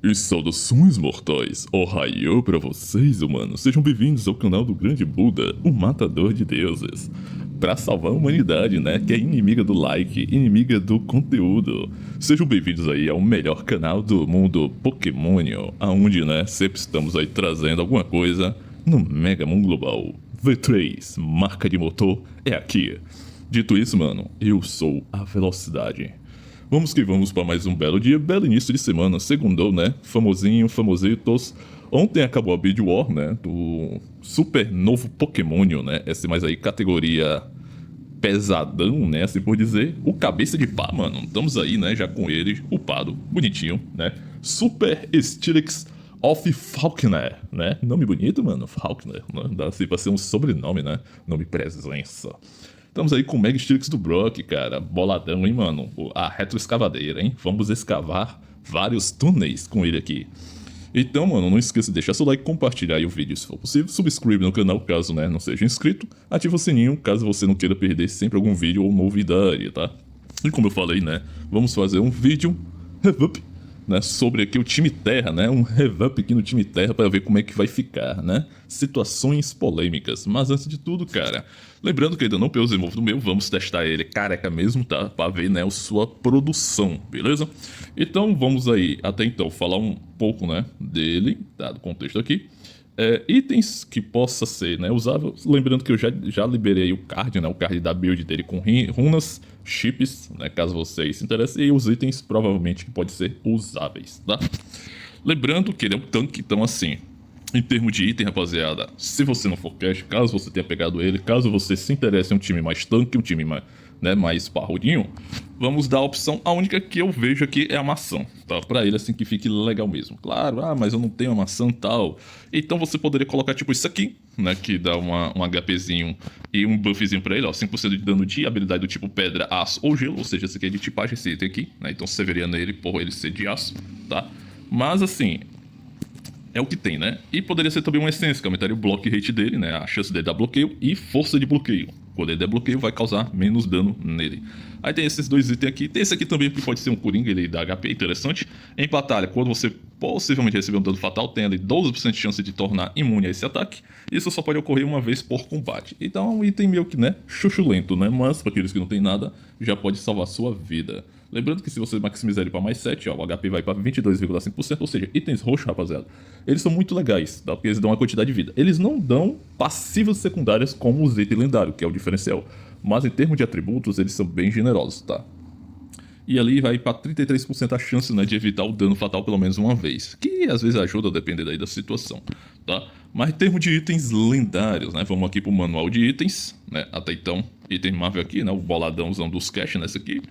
E saudações mortais, ohayou pra vocês, humanos. Sejam bem-vindos ao canal do Grande Buda, o Matador de Deuses. Pra salvar a humanidade, né, que é inimiga do like, inimiga do conteúdo. Sejam bem-vindos aí ao melhor canal do mundo Pokémonio, aonde, né, sempre estamos aí trazendo alguma coisa no Mega Mundo Global. V3, marca de motor, é aqui. Dito isso, mano, eu sou a velocidade. Vamos que vamos para mais um belo dia, belo início de semana, segundou, né? Famosinho, famositos. Ontem acabou a Bid War, né? Do super novo Pokémonio, né? Esse mais aí, categoria pesadão, né? Assim por dizer. O cabeça de pá, mano. Estamos aí, né? Já com ele, upado, bonitinho, né? Super Steelix of Falkner, né? Nome bonito, mano. Falkner, né? Dá assim pra ser um sobrenome, né? Nome presença. Estamos aí com o Mega Steelix do Brock, cara. Boladão, hein, mano? A retroescavadeira, hein? Vamos escavar vários túneis com ele aqui. Então, mano, não esqueça de deixar seu like, compartilhar aí o vídeo se for possível. Subscreve no canal caso, né, não seja inscrito. Ativa o sininho caso você não queira perder sempre algum vídeo ou novidade, tá? E como eu falei, né, vamos fazer um vídeo revamp, né, sobre aqui o time Terra, né, um revamp aqui no time Terra para ver como é que vai ficar, né, situações polêmicas. Mas antes de tudo, cara, lembrando que ainda não pelos Evolve do meu, vamos testar ele careca mesmo, tá, para ver, né, a sua produção, beleza? Então vamos aí, até então, falar um pouco, né, dele, tá, do contexto aqui. Itens que possa ser, né, usável, lembrando que eu já liberei o card, né, o card da build dele com runas, chips, né, caso vocês se interessem, e os itens provavelmente que podem ser usáveis, tá? Lembrando que ele é um tanque, então assim, em termos de item, rapaziada, se você não for cash, caso você tenha pegado ele, caso você se interesse em um time mais tanque, um time mais, né, mais parrudinho, vamos dar a opção, a única que eu vejo aqui é a maçã, tá? Pra ele assim que fique legal mesmo. Claro, mas eu não tenho a maçã tal. Então você poderia colocar tipo isso aqui, né, que dá um HPzinho e um buffzinho pra ele, ó, 5% de dano de habilidade do tipo pedra, aço ou gelo, ou seja, esse aqui é de tipagem, esse item aqui, né? Então você veria nele por ele ser de aço, tá? Mas assim, é o que tem, né? E poderia ser também uma essência, que aumentaria o block rate dele, né? A chance dele dar bloqueio e força de bloqueio. Quando ele der bloqueio, vai causar menos dano nele. Aí tem esses dois itens aqui. Tem esse aqui também, que pode ser um Coringa, ele dá HP, interessante. Em batalha, quando você possivelmente receber um dano fatal, tem ali 12% de chance de tornar imune a esse ataque. Isso só pode ocorrer uma vez por combate. Então é um item meio que, né, chuchulento, né? Mas para aqueles que não tem nada, já pode salvar sua vida. Lembrando que se você maximizar ele para mais 7, ó, o HP vai para 22,5%, ou seja, itens roxos, rapaziada, eles são muito legais, tá? Porque eles dão uma quantidade de vida. Eles não dão passivas secundárias como os itens lendários, que é o diferencial. Mas em termos de atributos, eles são bem generosos, tá? E ali vai para 33% a chance, né, de evitar o dano fatal pelo menos uma vez. Que às vezes ajuda a depender daí da situação, tá? Mas em termos de itens lendários, né? Vamos aqui pro manual de itens, né? Até então, item Marvel aqui, né? O boladãozão dos cash nessa aqui.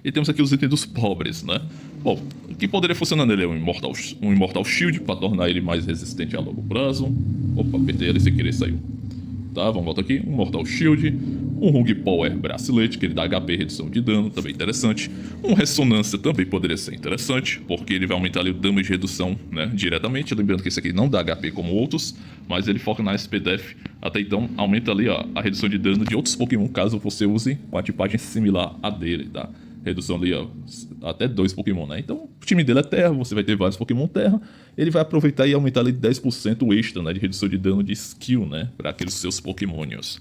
E temos aqui os itens dos pobres, né? Bom, o que poderia funcionar nele é um Immortal Shield, para tornar ele mais resistente a longo prazo. Opa, apertei ele sem querer, saiu. Tá, vamos voltar aqui. Um Mortal Shield, um Hung Power Bracelete, que ele dá HP e redução de dano, também interessante. Um Ressonância também poderia ser interessante, porque ele vai aumentar ali o damage de redução, né, diretamente. Lembrando que esse aqui não dá HP como outros, mas ele foca na SP Def. Até então, aumenta ali, ó, a redução de dano de outros Pokémon, caso você use com a tipagem similar a dele, tá? Redução ali, ó, até 2 Pokémon, né? Então, o time dele é terra, você vai ter vários Pokémon terra. Ele vai aproveitar e aumentar ali 10% extra, né, de redução de dano de skill, né, para aqueles seus Pokémonios.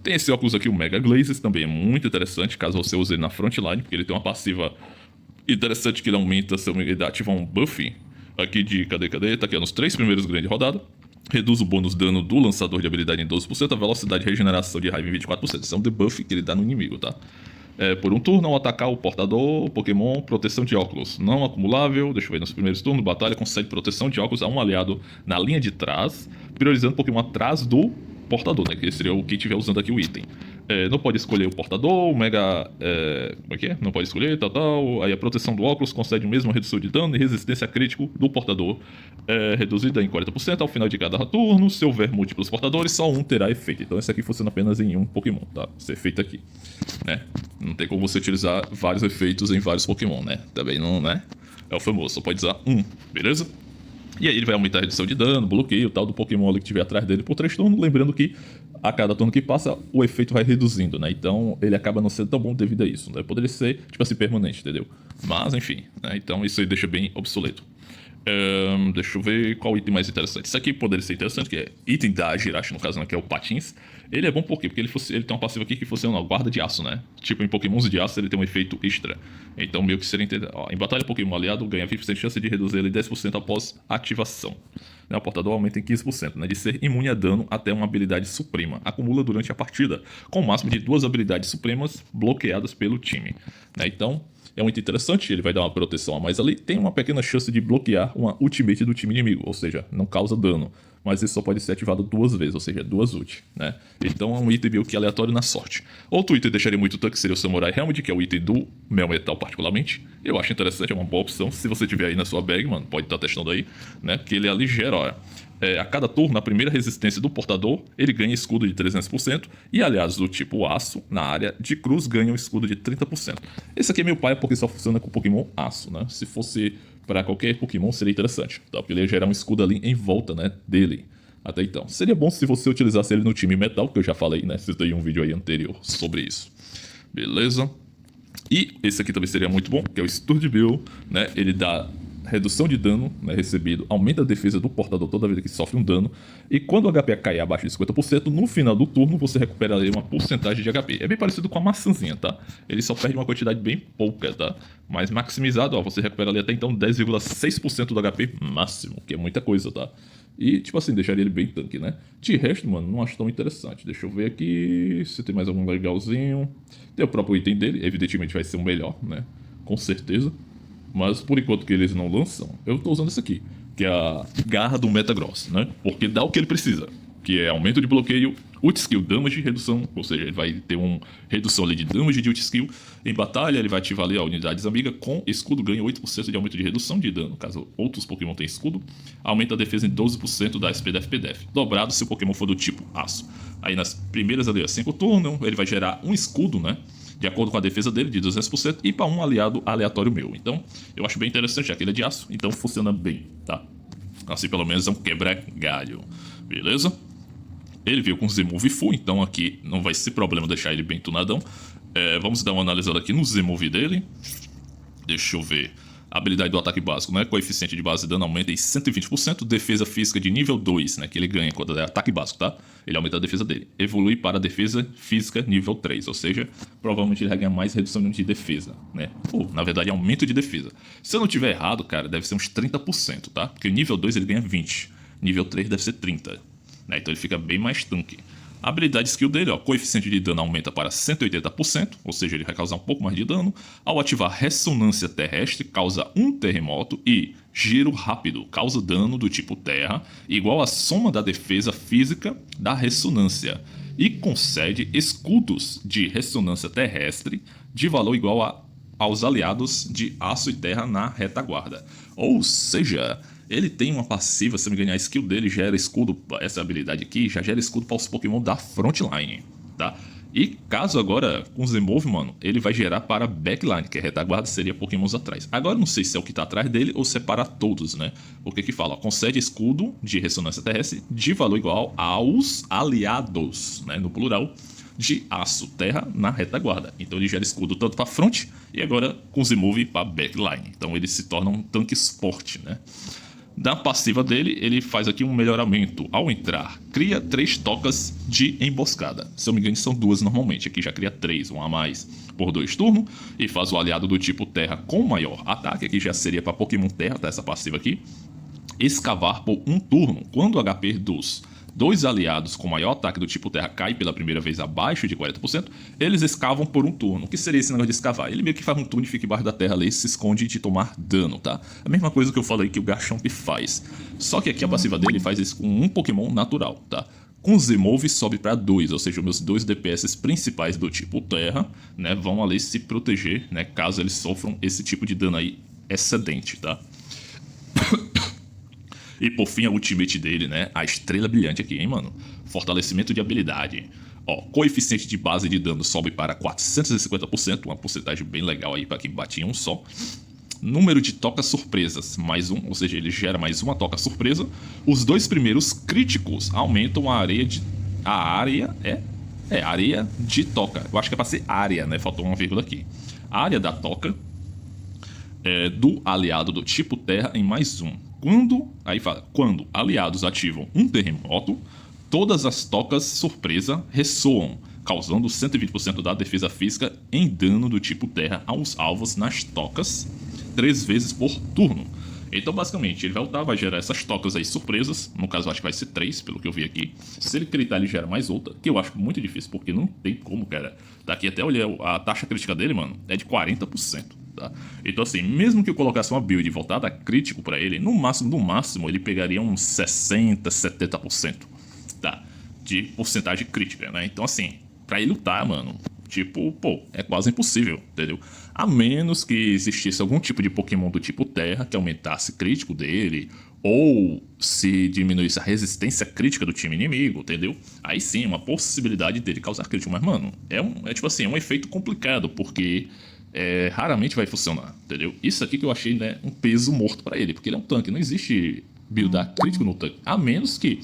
Tem esse óculos aqui, o Mega Glazes, também é muito interessante, caso você use ele na frontline, porque ele tem uma passiva interessante que ele aumenta, ele ativa um buff aqui de, cadê, tá aqui, nos 3 primeiros grandes rodadas. Reduz o bônus dano do lançador de habilidade em 12%, a velocidade de regeneração de raiva em 24%. Isso é um debuff que ele dá no inimigo, tá? Por um turno, ao atacar o portador, Pokémon, proteção de óculos não acumulável. Deixa eu ver, nos primeiros turnos, batalha concede proteção de óculos a um aliado na linha de trás, priorizando o Pokémon atrás do portador, né? Que seria o que estiver usando aqui o item. Não pode escolher o portador, o Mega... como é que é? Não pode escolher, tal. Aí a proteção do óculos concede a mesma redução de dano e resistência crítico do portador, reduzida em 40% ao final de cada turno. Se houver múltiplos portadores, só um terá efeito. Então esse aqui funciona apenas em um Pokémon, tá? Esse efeito aqui, né? Não tem como você utilizar vários efeitos em vários Pokémon, né? Também não, né? É o famoso, só pode usar um, beleza? E aí ele vai aumentar a redução de dano, bloqueio, tal, do Pokémon ali que estiver atrás dele por 3 turnos. Lembrando que a cada turno que passa, o efeito vai reduzindo, né? Então ele acaba não sendo tão bom devido a isso, né? Poderia ser, tipo assim, permanente, entendeu? Mas, enfim, né? Então isso aí deixa bem obsoleto. Deixa eu ver qual item mais interessante. Isso aqui poderia ser interessante, que é item da Jirachi, no caso, né, que é o Patins. Ele é bom por quê? Porque ele tem uma passiva aqui que funciona, ó, guarda de aço, né? Tipo, em pokémons de aço ele tem um efeito extra. Então meio que seria interessante. Em batalha Pokémon aliado ganha 20% de chance de reduzir ele 10% após ativação. Né, o portador aumenta em 15%, né, de ser imune a dano até uma habilidade suprema. Acumula durante a partida, com o máximo de 2 habilidades supremas bloqueadas pelo time. Né, então, é muito interessante, ele vai dar uma proteção a mais ali. Tem uma pequena chance de bloquear uma ultimate do time inimigo, ou seja, não causa dano. Mas isso só pode ser ativado 2 vezes, ou seja, 2 ult, né? Então é um item meio que aleatório na sorte. Outro item que deixaria muito tanque seria o Samurai Helmet, que é o item do Melmetal particularmente. Eu acho interessante, é uma boa opção. Se você tiver aí na sua bag, mano, pode estar testando aí, né? Que ele é ligeiro, ó. A cada turno, a primeira resistência do portador, ele ganha escudo de 300%, e aliados do tipo aço, na área de cruz, ganham escudo de 30%. Esse aqui é meio paia porque só funciona com o Pokémon aço, né? Se fosse para qualquer Pokémon seria interessante, tá? Porque ele ia gerar um escudo ali em volta, né, dele. Até então. Seria bom se você utilizasse ele no time metal, que eu já falei, né? Citei um vídeo aí anterior sobre isso. Beleza? E esse aqui também seria muito bom, que é o Sturdy Bill, né? Ele dá redução de dano, né, recebido, aumenta a defesa do portador toda vez que sofre um dano, e quando o HP cair abaixo de 50%, no final do turno você recupera ali uma porcentagem de HP. É bem parecido com a maçãzinha, tá? Ele só perde uma quantidade bem pouca, tá? Mas maximizado, ó, você recupera ali até então 10,6% do HP máximo, que é muita coisa, tá? E, tipo assim, deixaria ele bem tanque, né? De resto, mano, não acho tão interessante. Deixa eu ver aqui se tem mais algum legalzinho. Tem o próprio item dele, evidentemente vai ser o melhor, né? Com certeza. Mas por enquanto que eles não lançam, eu tô usando esse aqui, que é a garra do Metagross, né? Porque dá o que ele precisa, que é aumento de bloqueio, ult skill damage e redução, ou seja, ele vai ter uma redução ali de damage de ult skill. Em batalha ele vai ativar ali a unidades amiga com escudo, ganha 8% de aumento de redução de dano, caso outros Pokémon tenham escudo. Aumenta a defesa em 12% da SP def PDF, dobrado se o Pokémon for do tipo aço. Aí nas primeiras ali, 5 turnos, ele vai gerar um escudo, né? De acordo com a defesa dele, de 200%, e para um aliado aleatório meu. Então, eu acho bem interessante, já que ele é de aço, então funciona bem, tá? Assim, pelo menos é um quebra-galho, beleza? Ele veio com Z-Move Full, então aqui não vai ser problema deixar ele bem tunadão. Vamos dar uma analisada aqui no Z-Move dele. Deixa eu ver. Habilidade do ataque básico, né? Coeficiente de base de dano aumenta em 120%. Defesa física de nível 2, né? Que ele ganha quando é ataque básico, tá? Ele aumenta a defesa dele. Evolui para defesa física nível 3, ou seja, provavelmente ele vai ganhar mais redução de defesa, né? Na verdade, aumento de defesa. Se eu não tiver errado, cara, deve ser uns 30%, tá? Porque nível 2 ele ganha 20. Nível 3 deve ser 30, né? Então ele fica bem mais tanque. A habilidade skill dele, ó, coeficiente de dano aumenta para 180%, ou seja, ele vai causar um pouco mais de dano. Ao ativar ressonância terrestre, causa um terremoto, e giro rápido, causa dano do tipo terra, igual à soma da defesa física da ressonância. E concede escudos de ressonância terrestre de valor igual aos aliados de aço e terra na retaguarda. Ou seja, ele tem uma passiva, se não me engano, a skill dele gera escudo, essa habilidade aqui já gera escudo para os Pokémon da frontline, tá? E caso agora, com o Z-Move, mano, ele vai gerar para backline, que é retaguarda, seria Pokémons atrás. Agora não sei se é o que tá atrás dele ou se é para todos, né? Porque que fala, ó, concede escudo de ressonância terrestre de valor igual aos aliados, né? No plural, de aço, terra na retaguarda. Então ele gera escudo tanto para front e agora com Z-Move para backline. Então ele se torna um tanque esporte, né? Da passiva dele, ele faz aqui um melhoramento. Ao entrar, cria 3 tocas de emboscada. Se eu me engano, são 2 normalmente. Aqui já cria 3, um a mais por 2 turnos. E faz o aliado do tipo terra com maior ataque. Aqui já seria para Pokémon terra, tá? Essa passiva aqui. Escavar por 1 turno. Quando o HP dos 2 aliados com maior ataque do tipo terra cai pela primeira vez abaixo de 40%, eles escavam por 1 turno. O que seria esse negócio de escavar? Ele meio que faz um turno e fica embaixo da terra ali, se esconde de tomar dano, tá? A mesma coisa que eu falei que o Garchomp faz. Só que aqui a passiva dele faz isso com um Pokémon natural, tá? Com Z-Move sobe para 2, ou seja, os meus 2 DPS principais do tipo terra, né, vão ali se proteger, né, caso eles sofram esse tipo de dano aí excedente, tá? E por fim, a ultimate dele, né? A estrela brilhante aqui, hein, mano? Fortalecimento de habilidade. Ó, coeficiente de base de dano sobe para 450%, uma porcentagem bem legal aí para quem batia um só. Número de tocas surpresas, mais um, ou seja, ele gera mais uma toca surpresa. Os 2 primeiros críticos aumentam a área de... área de toca. Eu acho que é para ser área, né? Faltou uma vírgula aqui. A área da toca do aliado do tipo terra em +1. Quando aliados ativam um terremoto, todas as tocas surpresa ressoam, causando 120% da defesa física em dano do tipo terra aos alvos nas tocas 3 vezes por turno. Então, basicamente, ele vai ultar, vai gerar essas tocas aí surpresas. No caso, acho que vai ser 3, pelo que eu vi aqui. Se ele critar, ele gera mais outra, que eu acho muito difícil, porque não tem como, cara. Daqui até olhar a taxa crítica dele, mano, é de 40%, tá? Então, assim, mesmo que eu colocasse uma build voltada a crítico pra ele, no máximo, ele pegaria uns 60%, 70%, tá? De porcentagem crítica, né? Então, assim, pra ele lutar, mano, tipo, pô, é quase impossível, entendeu? A menos que existisse algum tipo de Pokémon do tipo Terra que aumentasse crítico dele, ou se diminuísse a resistência crítica do time inimigo, entendeu? Aí sim, uma possibilidade dele causar crítico. Mas, mano, é tipo assim, é um efeito complicado, porque raramente vai funcionar, entendeu? Isso aqui que eu achei, né, um peso morto pra ele, porque ele é um tanque, não existe buildar crítico no tanque, a menos que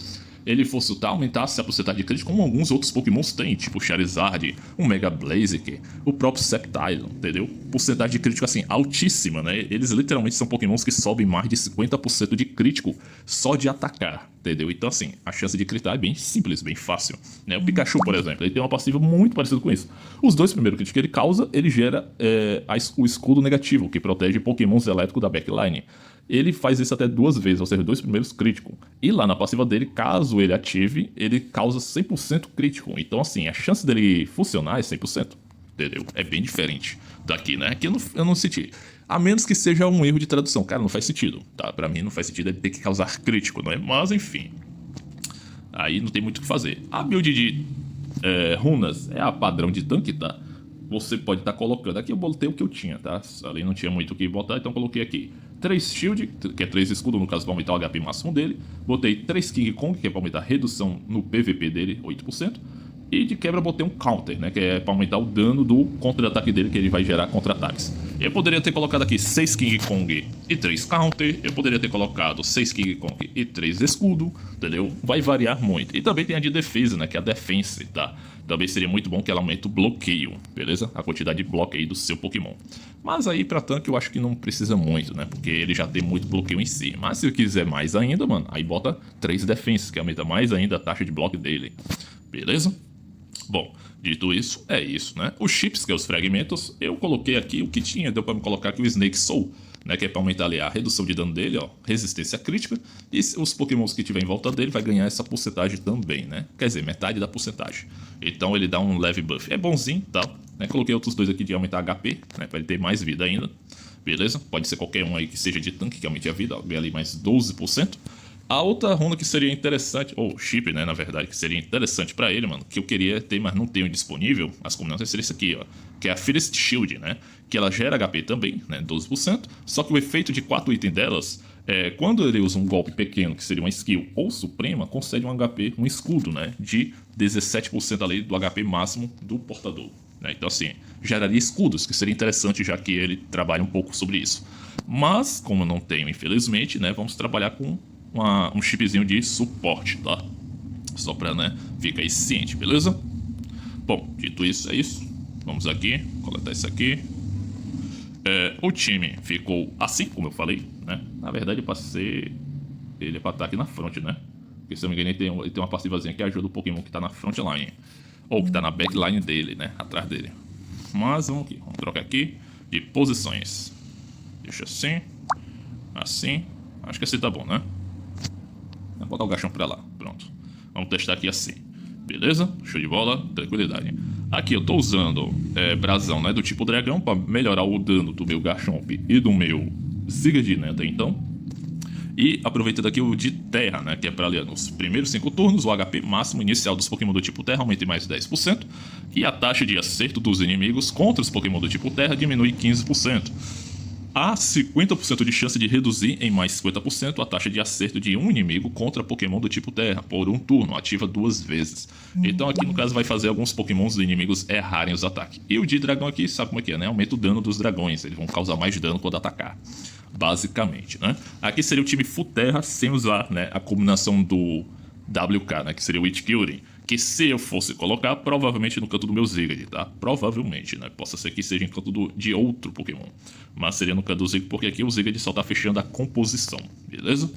ele fosse lutar, aumentasse a porcentagem de crítico, como alguns outros Pokémons têm, tipo Charizard, o Mega Blaziken, o próprio Sceptile, entendeu? Porcentagem de crítico, assim, altíssima, né? Eles literalmente são Pokémons que sobem mais de 50% de crítico só de atacar, entendeu? Então, assim, a chance de critar é bem simples, bem fácil, né? O Pikachu, por exemplo, ele tem uma passiva muito parecida com isso. Os dois primeiros críticos que ele causa, ele gera o escudo negativo, que protege Pokémons elétricos da backline. Ele faz isso até 2 vezes, ou seja, 2 primeiros críticos. E lá na passiva dele, caso ele ative, ele causa 100% crítico. Então, assim, a chance dele funcionar é 100%. Entendeu? É bem diferente daqui, né? Aqui eu não senti. A menos que seja um erro de tradução. Cara, não faz sentido, tá? Pra mim não faz sentido ele ter que causar crítico, não é? Mas, enfim. Aí não tem muito o que fazer. A build de runas é a padrão de tanque, tá? Você pode estar colocando. Aqui eu botei o que eu tinha, tá? Ali não tinha muito o que botar, então coloquei aqui 3 shield, que é 3 escudo, no caso para aumentar o HP máximo dele. Botei 3 King Kong, que é para aumentar a redução no PVP dele, 8%. E de quebra botei um counter, né? Que é para aumentar o dano do contra-ataque dele, que ele vai gerar contra-ataques. Eu poderia ter colocado aqui 6 King Kong e 3 counter. Eu poderia ter colocado 6 King Kong e 3 escudo, entendeu? Vai variar muito. E também tem a de defesa, né? Que é a defense, tá? Também seria muito bom que ela aumente o bloqueio, beleza? A quantidade de bloqueio do seu Pokémon. Mas aí pra tanque eu acho que não precisa muito, né? Porque ele já tem muito bloqueio em si. Mas se quiser mais ainda, mano, aí bota 3 defense, que aumenta mais ainda a taxa de bloco dele. Beleza? Bom, dito isso, é isso, né? Os chips, que é os fragmentos, eu coloquei aqui o que tinha, deu pra me colocar aqui o Snake Soul, né? Que é pra aumentar ali a redução de dano dele, ó, resistência crítica, e os Pokémons que tiver em volta dele vai ganhar essa porcentagem também, né? Quer dizer, metade da porcentagem. Então ele dá um leve buff. É bonzinho, tá? Né? Coloquei outros dois aqui de aumentar HP, né? Pra ele ter mais vida ainda. Beleza? Pode ser qualquer um aí que seja de tanque, que aumente a vida, ó, ganha ali mais 12%. A outra runa que seria interessante, ou chip, né, na verdade, que seria interessante pra ele, mano, que eu queria ter, mas não tenho disponível, as combinações seria isso aqui, ó, que é a Fierce Shield, né, que ela gera HP também, né, 12%, só que o efeito de 4 itens delas, quando ele usa um golpe pequeno, que seria uma skill ou suprema, concede um HP, um escudo, né, de 17% ali do HP máximo do portador. Né? Então, assim, geraria escudos, que seria interessante, já que ele trabalha um pouco sobre isso. Mas, como eu não tenho, infelizmente, né, vamos trabalhar com um chipzinho de suporte, tá? Só pra, né, ficar aí ciente, beleza? Bom, dito isso, é isso. Vamos aqui, coletar isso aqui. O time ficou assim, como eu falei, né? Na verdade, eu passei ele pra estar aqui na front, né? Porque, se eu não me engano, ele tem uma passivazinha que ajuda o Pokémon que tá na frontline. Ou que tá na backline dele, né? Atrás dele. Mas, vamos aqui. Vamos trocar aqui de posições. Deixa assim. Assim. Acho que assim tá bom, né? Vou botar o Garchomp pra lá, pronto. Vamos testar aqui assim, beleza? Show de bola, tranquilidade. Aqui eu tô usando brasão, né, do tipo dragão, pra melhorar o dano do meu Garchomp e do meu Ziggy, né, até então. E aproveitando aqui o de terra, né, que é pra ali nos primeiros 5 turnos, o HP máximo inicial dos Pokémon do tipo terra aumenta em mais 10%, e a taxa de acerto dos inimigos contra os Pokémon do tipo terra diminui 15%. Há 50% de chance de reduzir em mais 50% a taxa de acerto de um inimigo contra Pokémon do tipo Terra por um turno, ativa 2 vezes. Então aqui no caso vai fazer alguns Pokémons dos inimigos errarem os ataques. E o de dragão aqui, sabe como é que é, né? Aumenta o dano dos dragões, eles vão causar mais dano quando atacar. Basicamente, né? Aqui seria o time Full Terra sem usar, né, a combinação do WK, né, que seria o It Killing, que se eu fosse colocar, provavelmente no canto do meu Ziggy, tá? Provavelmente, né? Possa ser que seja em canto de outro Pokémon. Mas seria no canto do Ziggy, porque aqui o Ziggy só tá fechando a composição, beleza?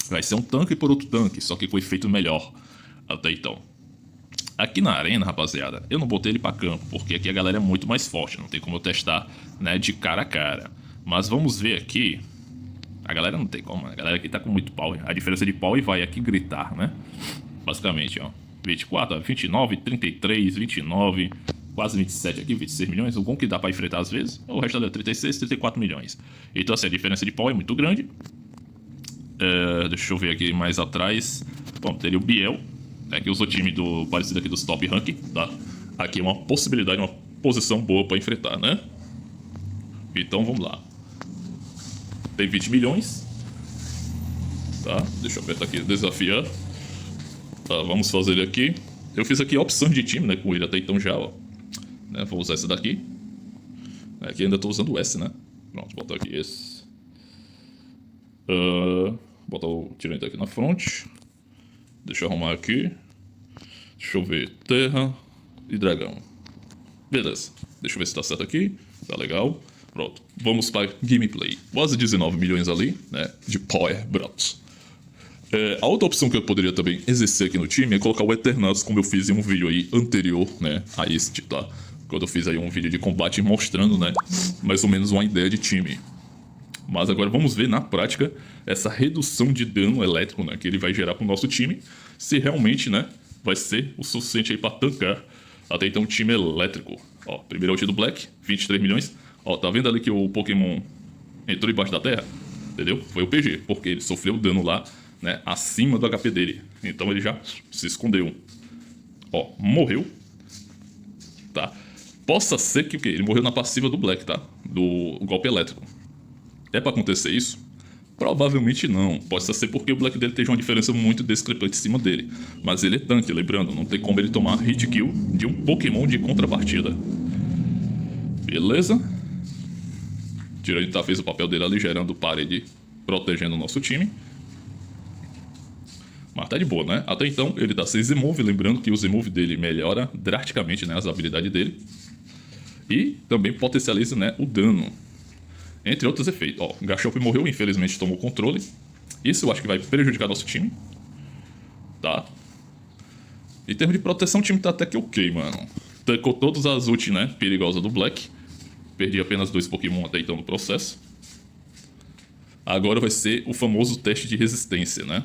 Vai ser um tanque por outro tanque, só que com efeito melhor até então. Aqui na arena, rapaziada, eu não botei ele pra campo, porque aqui a galera é muito mais forte, não tem como eu testar, né, de cara a cara. Mas vamos ver aqui. A galera não tem como, a galera aqui tá com muito power. A diferença de power vai aqui gritar, né? Basicamente, ó. 24, 29, 33, 29, quase 27 aqui, 26 milhões. O bom que dá pra enfrentar às vezes. O resto é 36, 34 milhões. Então, assim, a diferença de power é muito grande. Deixa eu ver aqui mais atrás. Bom, teria o Biel, né, que usou o time parecido aqui dos top rank, tá? Aqui é uma possibilidade, uma posição boa pra enfrentar, né? Então, vamos lá. Tem 20 milhões. Tá, deixa eu apertar aqui, desafiar. Tá, vamos fazer ele aqui. Eu fiz aqui opções de time, né, com ele até então já, ó. Né, vou usar esse daqui. Aqui ainda tô usando o S, né. Pronto, botar aqui esse. Botar o tirante aqui na frente. Deixa eu arrumar aqui. Deixa eu ver, terra e dragão. Beleza, deixa eu ver se tá certo aqui. Tá legal. Pronto, vamos para gameplay. Quase 19 milhões ali, né, de power brotos. A outra opção que eu poderia também exercer aqui no time é colocar o Eternatus, como eu fiz em um vídeo aí anterior, né, a este, tá? Quando eu fiz aí um vídeo de combate mostrando, né, mais ou menos uma ideia de time. Mas agora vamos ver na prática essa redução de dano elétrico, né, que ele vai gerar pro nosso time, se realmente, né, vai ser o suficiente aí para tancar até então um time elétrico. Ó, primeiro ult do Black, 23 milhões. Ó, tá vendo ali que o Pokémon entrou embaixo da terra? Entendeu? Foi o PG, porque ele sofreu dano lá, né, acima do HP dele. Então ele já se escondeu. Ó, morreu. Tá? Possa ser que o quê? Ele morreu na passiva do Black, tá? Do golpe elétrico. É pra acontecer isso? Provavelmente não. Possa ser porque o Black dele teve uma diferença muito discrepante em cima dele. Mas ele é tanque, lembrando. Não tem como ele tomar hit kill de um Pokémon de contrapartida. Beleza? Tiranitar fez o papel dele ali, gerando parede, protegendo o nosso time. Mas tá de boa, né? Até então ele dá 6 Z-Move, lembrando que o Z-Move dele melhora drasticamente, né, as habilidades dele. E também potencializa, né, o dano. Entre outros efeitos. Ó, o Garchomp morreu, infelizmente tomou o controle. Isso eu acho que vai prejudicar nosso time. Tá? Em termos de proteção, o time tá até que ok, mano. Tancou todas as ult, né, perigosas do Black. Perdi apenas 2 Pokémon até então no processo. Agora vai ser o famoso teste de resistência, né?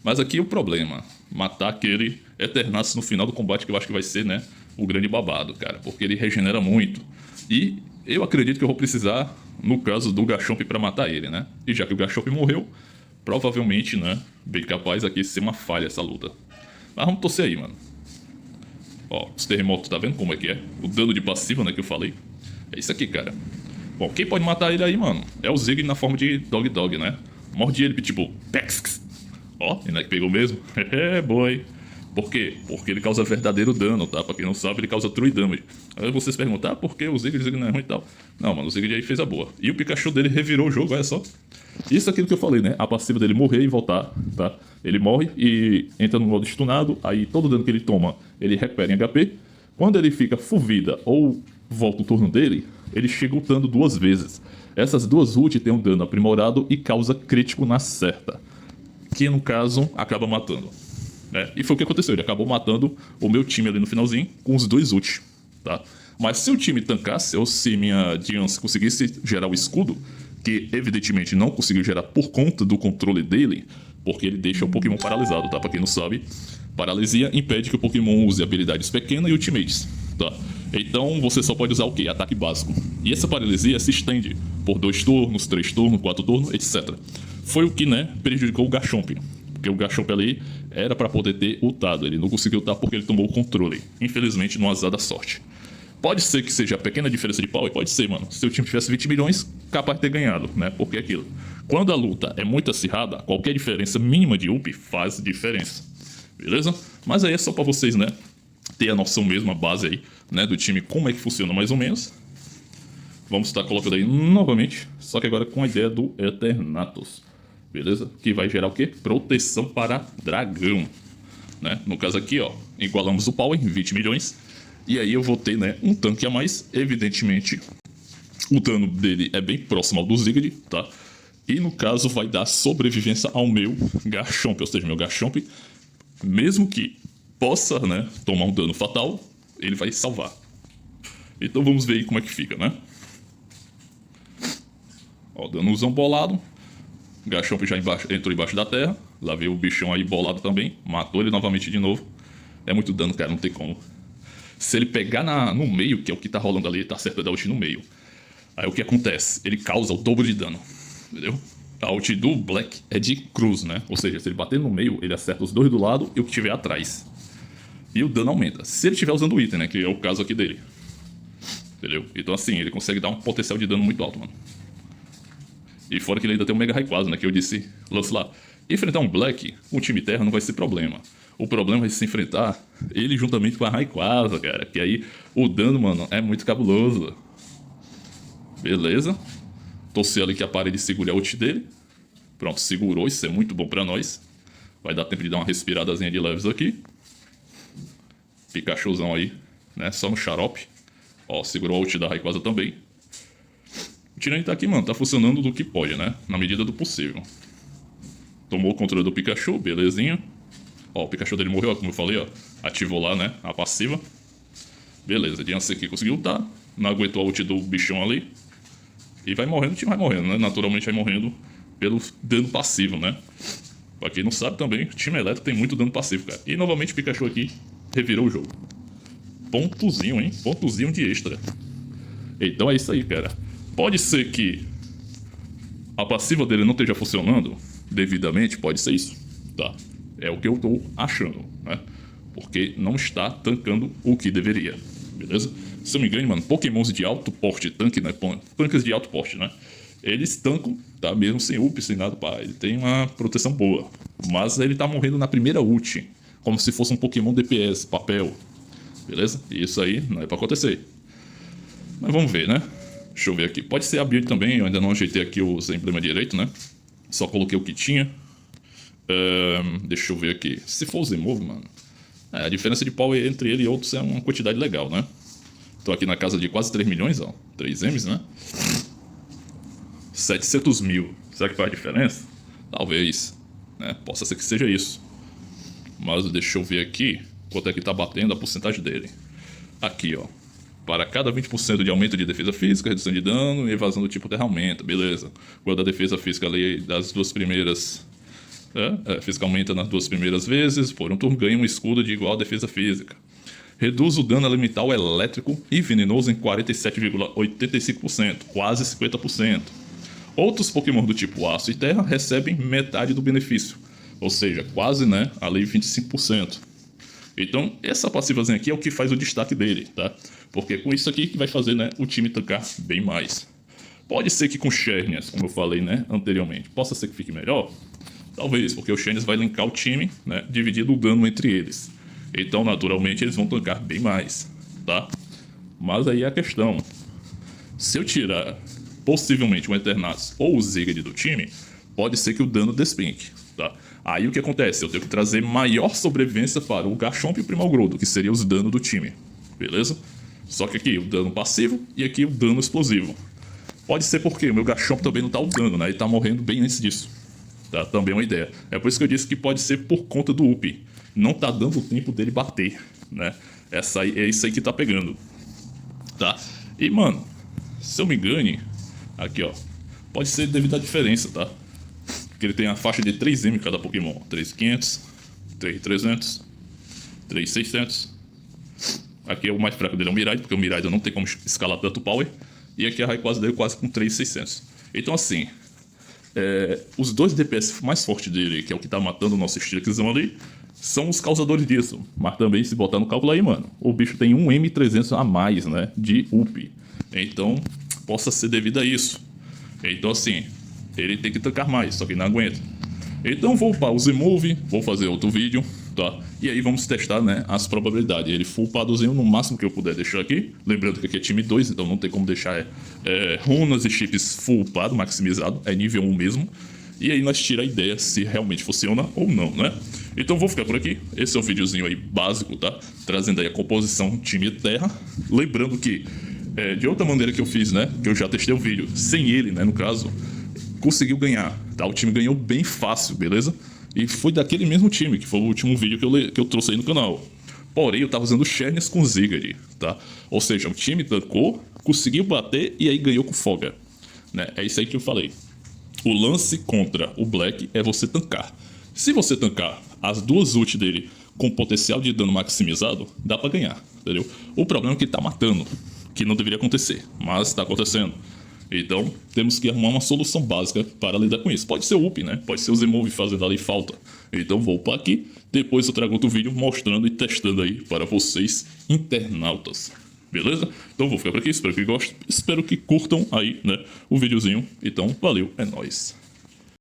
Mas aqui o problema, matar aquele Eternatus no final do combate, que eu acho que vai ser, né, o grande babado, cara. Porque ele regenera muito. E eu acredito que eu vou precisar, no caso do Garchomp, pra matar ele, né? E já que o Garchomp morreu, provavelmente, né, bem capaz aqui ser uma falha essa luta. Mas vamos torcer aí, mano. Ó, os terremotos, tá vendo como é que é? O dano de passiva, né, que eu falei. É isso aqui, cara. Bom, quem pode matar ele aí, mano, é o Ziggy na forma de Dog, né? Morde ele, tipo, Tex. Ó, e não é que pegou mesmo? É, boy. Por quê? Porque ele causa verdadeiro dano, tá? Pra quem não sabe, ele causa true damage. Aí vocês perguntam, ah, por que o Ziggy não é ruim e tal? Não, mano, o Ziggy aí fez a boa. E o Pikachu dele revirou o jogo, olha só. Isso é aquilo que eu falei, né? A passiva dele morrer e voltar, tá? Ele morre e entra no modo stunado, aí todo dano que ele toma, ele recupera em HP. Quando ele fica full vida ou volta o turno dele, ele chega ultando 2 vezes. Essas 2 ult tem um dano aprimorado e causa crítico na certa, que no caso acaba matando. E foi o que aconteceu, ele acabou matando o meu time ali no finalzinho com os 2 ult, tá? Mas se o time tancasse, ou se minha Diance conseguisse gerar o escudo, que evidentemente não conseguiu gerar por conta do controle dele, porque ele deixa o Pokémon paralisado, tá? Pra quem não sabe, paralisia impede que o Pokémon use habilidades pequenas e ultimates, tá? Então você só pode usar o quê? Ataque básico. E essa paralisia se estende por 2 turnos, 3 turnos, 4 turnos, etc. Foi o que, né, prejudicou o Garchomp. Porque o Garchomp ali era pra poder ter ultado. Ele não conseguiu ultar porque ele tomou o controle. Infelizmente, no azar da sorte. Pode ser que seja pequena diferença de power? Pode ser, mano. Se o time tivesse 20 milhões, capaz de ter ganhado, né? Porque é aquilo. Quando a luta é muito acirrada, qualquer diferença mínima de UP faz diferença. Beleza? Mas aí é só pra vocês, né, ter a noção mesmo, a base aí, né, do time, como é que funciona mais ou menos. Vamos estar colocando aí novamente, só que agora com a ideia do Eternatus. Beleza? Que vai gerar o quê? Proteção para dragão. né? No caso aqui, ó, igualamos o power em 20 milhões. E aí eu vou ter, né, um tanque a mais. Evidentemente, o dano dele é bem próximo ao do Ziggurat, tá? E no caso vai dar sobrevivência ao meu Garchomp, ou seja, meu Garchomp, mesmo que possa, né, tomar um dano fatal, ele vai salvar. Então vamos ver aí como é que fica, né? Ó, danozão bolado. Garchomp já entrou embaixo da terra. Lá veio o bichão aí bolado também. Matou ele novamente de novo. É muito dano, cara, não tem como. Se ele pegar no meio, que é o que tá rolando ali, tá certo da ult no meio. Aí o que acontece? Ele causa o dobro de dano. Entendeu? A ult do Black é de cruz, né? Ou seja, se ele bater no meio, ele acerta os dois do lado e o que tiver atrás. E o dano aumenta. Se ele estiver usando o item, né? Que é o caso aqui dele. Entendeu? Então assim, ele consegue dar um potencial de dano muito alto, mano. E fora que ele ainda tem um Mega Rayquaza, né? Que eu disse, lance lá. Enfrentar um Black, um time Terra não vai ser problema. O problema vai se enfrentar ele juntamente com a Rayquaza, cara. Que aí o dano, mano, é muito cabuloso. Beleza. Torcer ali que a parede segure a ult dele. Pronto, segurou. Isso é muito bom pra nós. Vai dar tempo de dar uma respiradazinha de leves aqui. Pikachuzão aí, né? Só no xarope. Ó, segurou a ult da Rayquaza também. O Tyranitar tá aqui, mano, tá funcionando do que pode, né? Na medida do possível. Tomou o controle do Pikachu, belezinha. Ó, o Pikachu dele morreu, como eu falei, ó. Ativou lá, né? A passiva. Beleza, Diancie aqui conseguiu lutar. Não aguentou a ult do bichão ali. E vai morrendo, o time vai morrendo, né? Naturalmente vai morrendo pelo dano passivo, né? Pra quem não sabe também, o time elétrico tem muito dano passivo, cara. E novamente o Pikachu aqui revirou o jogo. Pontozinho, hein? Pontozinho de extra. Então é isso aí, cara. Pode ser que a passiva dele não esteja funcionando devidamente, pode ser isso, tá? É o que eu tô achando, né? Porque não está tancando o que deveria, beleza? Se eu me engano, mano, pokémons de alto porte, tanque, né? Tanques de alto porte, né? Eles tancam, tá? Mesmo sem up, sem nada, pá. Ele tem uma proteção boa. Mas ele tá morrendo na primeira ult, como se fosse um pokémon DPS, papel. Beleza? E isso aí não é pra acontecer. Mas vamos ver, né? Deixa eu ver aqui. Pode ser a build também, eu ainda não ajeitei aqui os emblemas direito, né? Só coloquei o que tinha. Deixa eu ver aqui. Se for o Z-Move, mano, a diferença de power entre ele e outros é uma quantidade legal, né? Tô aqui na casa de quase 3 milhões, ó. 3 M's, né? 700 mil. Será que faz diferença? Talvez, né? Possa ser que seja isso. Mas deixa eu ver aqui quanto é que tá batendo a porcentagem dele. Aqui, ó. Para cada 20% de aumento de defesa física, redução de dano e evasão do tipo terra aumenta, beleza. Quando a defesa física ali das duas primeiras... física aumenta nas duas primeiras vezes, por um turno ganha um escudo de igual defesa física. Reduz o dano elemental elétrico e venenoso em 47,85%, quase 50%. Outros Pokémon do tipo Aço e Terra recebem metade do benefício, ou seja, quase, né, ali 25%. Então, essa passivazinha aqui é o que faz o destaque dele, tá? Porque com isso aqui que vai fazer, né, o time tancar bem mais. Pode ser que com Xerneas, como eu falei, né, anteriormente, possa ser que fique melhor? Talvez, porque o Xerneas vai linkar o time, né, dividindo o dano entre eles. Então, naturalmente, eles vão tancar bem mais, tá? Mas aí é a questão. Se eu tirar, possivelmente, um Eternatus ou o Ziggurat do time, pode ser que o dano despenque, tá? Aí o que acontece? Eu tenho que trazer maior sobrevivência para o Garchomp e o Primalgrodo, que seria os danos do time, beleza? Só que aqui o dano passivo e aqui o dano explosivo. Pode ser porque o meu Garchomp também não tá lutando, né? Ele tá morrendo bem antes disso. Tá? Também é uma ideia. É por isso que eu disse que pode ser por conta do up. Não tá dando tempo dele bater, né? É isso aí que tá pegando. Tá? E, mano, se eu me engane, aqui, ó, pode ser devido à diferença, tá? Porque ele tem a faixa de 3M cada Pokémon. 3.500, 3.300, 3.600. Aqui é o mais fraco dele, é o Miraidon, porque o Miraidon não tem como escalar tanto power. E aqui a Rayquaza dele quase com 3.600. Então assim, os dois DPS mais fortes dele, que é o que tá matando o nosso Steelixão ali, são os causadores disso. Mas também, se botar no cálculo aí, mano, o bicho tem um M300 a mais, né, de UP. Então, possa ser devido a isso. Então assim, ele tem que tancar mais, só que não aguenta. Então vou upar o Z-Move, vou fazer outro vídeo, tá? E aí vamos testar, né, as probabilidades. Ele full upadozinho no máximo que eu puder deixar aqui. Lembrando que aqui é time 2, então não tem como deixar runas e chips full upado, maximizado. É nível 1 mesmo. E aí nós tira a ideia se realmente funciona ou não, né? Então vou ficar por aqui. Esse é um videozinho aí básico, tá? Trazendo aí a composição time terra. Lembrando que, de outra maneira que eu fiz, né? Que eu já testei o vídeo, sem ele, né? No caso, conseguiu ganhar, tá? O time ganhou bem fácil, beleza? E foi daquele mesmo time, que foi o último vídeo que eu trouxe aí no canal. Porém, eu tava usando o Shernes com Zigguard, tá? Ou seja, o time tancou, conseguiu bater e aí ganhou com folga, né? É isso aí que eu falei. O lance contra o Black é você tancar. Se você tancar as duas ult dele com potencial de dano maximizado, dá pra ganhar, entendeu? O problema é que tá matando, que não deveria acontecer, mas tá acontecendo. Então, temos que arrumar uma solução básica para lidar com isso. Pode ser o UP, né? Pode ser o Z-Move fazendo ali falta. Então, vou upar aqui. Depois eu trago outro vídeo mostrando e testando aí para vocês, internautas. Beleza? Então, vou ficar por aqui. Espero que gostem. Espero que curtam aí, né? O videozinho. Então, valeu. É nóis.